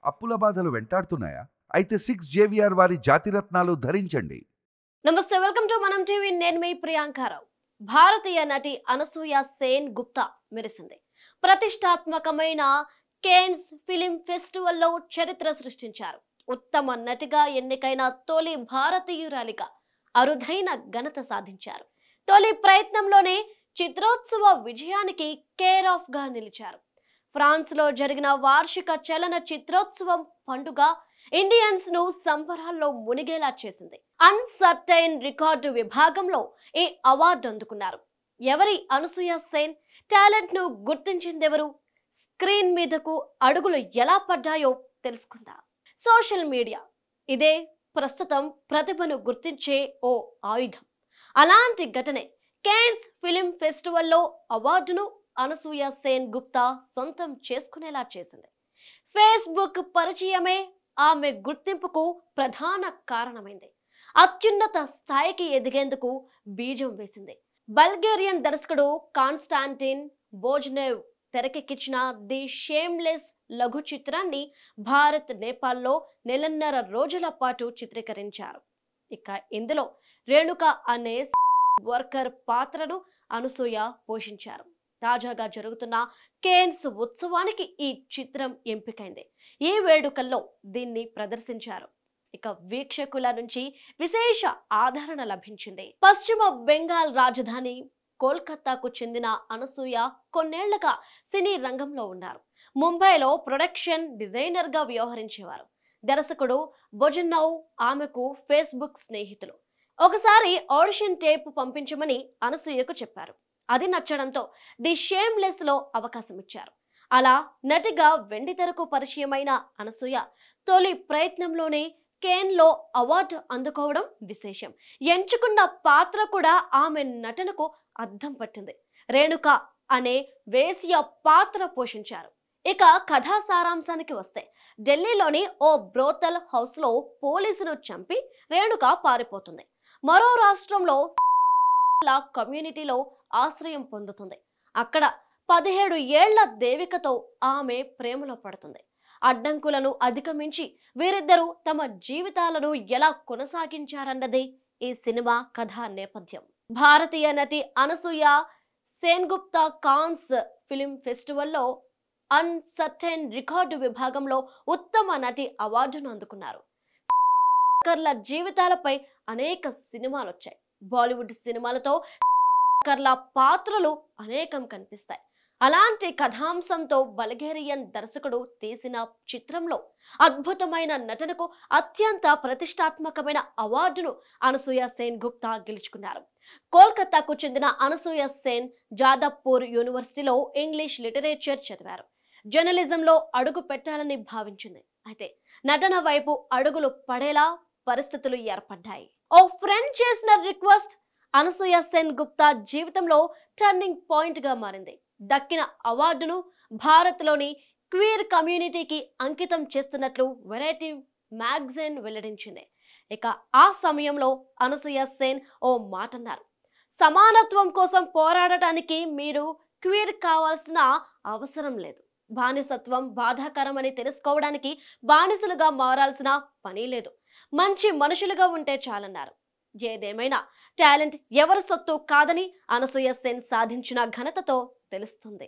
అప్పుల బాధలు వెంటాడుతున్నాయా? అయితే 6 జేవిఆర్ వారి జాతిరత్నాలు ధరించండి. నమస్తే, వెల్కమ్ టు మనం టీవీ. నేను మీ ప్రియాంకారావు. భారతీయ నటి అనసూయ సేన్ గుప్తా మెరిసింది. ప్రతిష్టాత్మకమైన కేన్స్ ఫిలిం ఫెస్టివల్లో చరిత్ర సృష్టించారు. ఉత్తమ నటిగా ఎన్నికైన తొలి భారతీయురాలిగా అరుదైన ఘనత సాధించారు. తొలి ప్రయత్నంలోనే చిత్రోత్సవ విజయానికి కేర్ ఆఫ్ గా నిలిచారు. ఫ్రాన్స్ లో జరిగిన వార్షిక చలన చిత్రోత్సవం పండుగ ఇండియన్స్ ను సంబరాల్లో మునిగేలా చేసింది. అన్సర్టైన్ రికార్డు విభాగంలో ఈ అవార్డు అందుకున్నారు. ఎవరి అనసూయ సేన్? టాలెంట్ ను గుర్తించిందెవరు? స్క్రీన్ మీదకు అడుగులు ఎలా పడ్డాయో తెలుసుకుందాం. సోషల్ మీడియా ఇదే ప్రస్తుతం ప్రతిభను గుర్తించే ఓ ఆయుధం. అలాంటి ఘటనే కేన్స్ ఫిలిం ఫెస్టివల్లో అవార్డును అనసూయ సేన్ గుప్తా సొంతం చేసుకునేలా చేసింది. ఫేస్బుక్ పరిచయమే ఆమె గుర్తింపుకు ప్రధాన కారణమైంది. అత్యున్నత స్థాయికి ఎదిగేందుకు బీజం వేసింది. బల్గేరియన్ దర్శకుడు కాన్స్టాంటిన్ బోజ్నెవ్ తెరకెక్కించిన ది షేమ్లెస్ లఘు చిత్రాన్ని భారత్, నేపాల్లో నెలన్నర రోజుల పాటు చిత్రీకరించారు. ఇక ఇందులో రేణుక అనే వర్కర్ పాత్రను అనసూయ పోషించారు. తాజాగా జరుగుతున్న కేన్స్ ఉత్సవానికి ఈ చిత్రం ఎంపికైంది. ఈ వేడుకల్లో దీన్ని ప్రదర్శించారు. ఇక వీక్షకుల నుంచి విశేష ఆదరణ లభించింది. పశ్చిమ బెంగాల్ రాజధాని కోల్కతాకు చెందిన అనసూయ కొన్నేళ్లుగా సినీ రంగంలో ఉన్నారు. ముంబైలో ప్రొడక్షన్ డిజైనర్ గా వ్యవహరించేవారు. దర్శకుడు బొజనౌ ఆమెకు ఫేస్బుక్ స్నేహితులు. ఒకసారి ఆడిషన్ టేప్ పంపించమని అనసూయకు చెప్పారు. అది నచ్చడంతో ది షేమ్లెస్ లో అవకాశం ఇచ్చారు. అలా నటిగా వెండితెరకు పరిచయమైన అనసూయ తొలి ప్రయత్నంలోనే కేన్ లో అవార్డు అందుకోవడం విశేషం. ఎంచుకున్న పాత్ర కూడా ఆమె నటనకు అద్దం పట్టింది. రేణుక అనే వేశ్య పాత్ర పోషించారు. ఇక కథా సారాంశానికి వస్తే, ఢిల్లీలోని ఓ బ్రోతల్ హౌస్ లో పోలీసును చంపి రేణుక పారిపోతుంది. మరో రాష్ట్రంలో కమ్యూనిటీలో ఆశ్రయం పొందుతుంది. అక్కడ 17 ఏళ్ల దేవికతో ఆమె ప్రేమలో పడుతుంది. అడ్డంకులను అధిగమించి వీరిద్దరూ తమ జీవితాలను ఎలా కొనసాగించారన్నదే ఈ సినిమా కథా నేపథ్యం. భారతీయ నటి అనసూయ సేన్గుప్తా కాన్స్ ఫిలిం ఫెస్టివల్లో అన్సర్టైన్ రికార్డు విభాగంలో ఉత్తమ నటి అవార్డును అందుకున్నారు. జీవితాలపై అనేక సినిమాలు వచ్చాయి. బాలీవుడ్ సినిమాలతో కర్ల పాత్రలు అనేకం కనిపిస్తాయి. అలాంటి కథాంశంతో బల్గేరియన్ దర్శకుడు తీసిన చిత్రంలో అద్భుతమైన నటనకు అత్యంత ప్రతిష్టాత్మకమైన అవార్డును అనసూయ సేన్ గుప్తా గెలుచుకున్నారు. కోల్కతాకు చెందిన అనసూయ సేన్ జాదవ్పూర్ యూనివర్సిటీలో ఇంగ్లీష్ లిటరేచర్ చదివారు. జర్నలిజంలో అడుగు పెట్టాలని భావించింది. అయితే నటన వైపు అడుగులు పడేలా పరిస్థితులు ఏర్పడ్డాయి. ఓ ఫ్రెండ్ చేసిన రిక్వెస్ట్ అనసూయ సేన్ గుప్తా జీవితంలో టర్నింగ్ పాయింట్ గా మారింది. దక్కిన అవార్డును భారత్ లోని క్వీర్ కమ్యూనిటీకి అంకితం చేస్తున్నట్లు వెరైటీ మ్యాగజైన్ వెల్లడించింది. ఇక ఆ సమయంలో అనసూయ సేన్ ఓ మాట అన్నారు. సమానత్వం కోసం పోరాడటానికి మీరు క్వీర్ కావాల్సిన అవసరం లేదు. బానిసత్వం బాధాకరమని తెలుసుకోవడానికి బానిసలుగా మారాల్సిన పని లేదు. మంచి మనుషులుగా ఉంటే చాలన్నారు. ఏదేమైనా టాలెంట్ ఎవరి సొత్తు కాదని అనసూయ సేన్ సాధించిన ఘనతతో తెలుస్తుంది.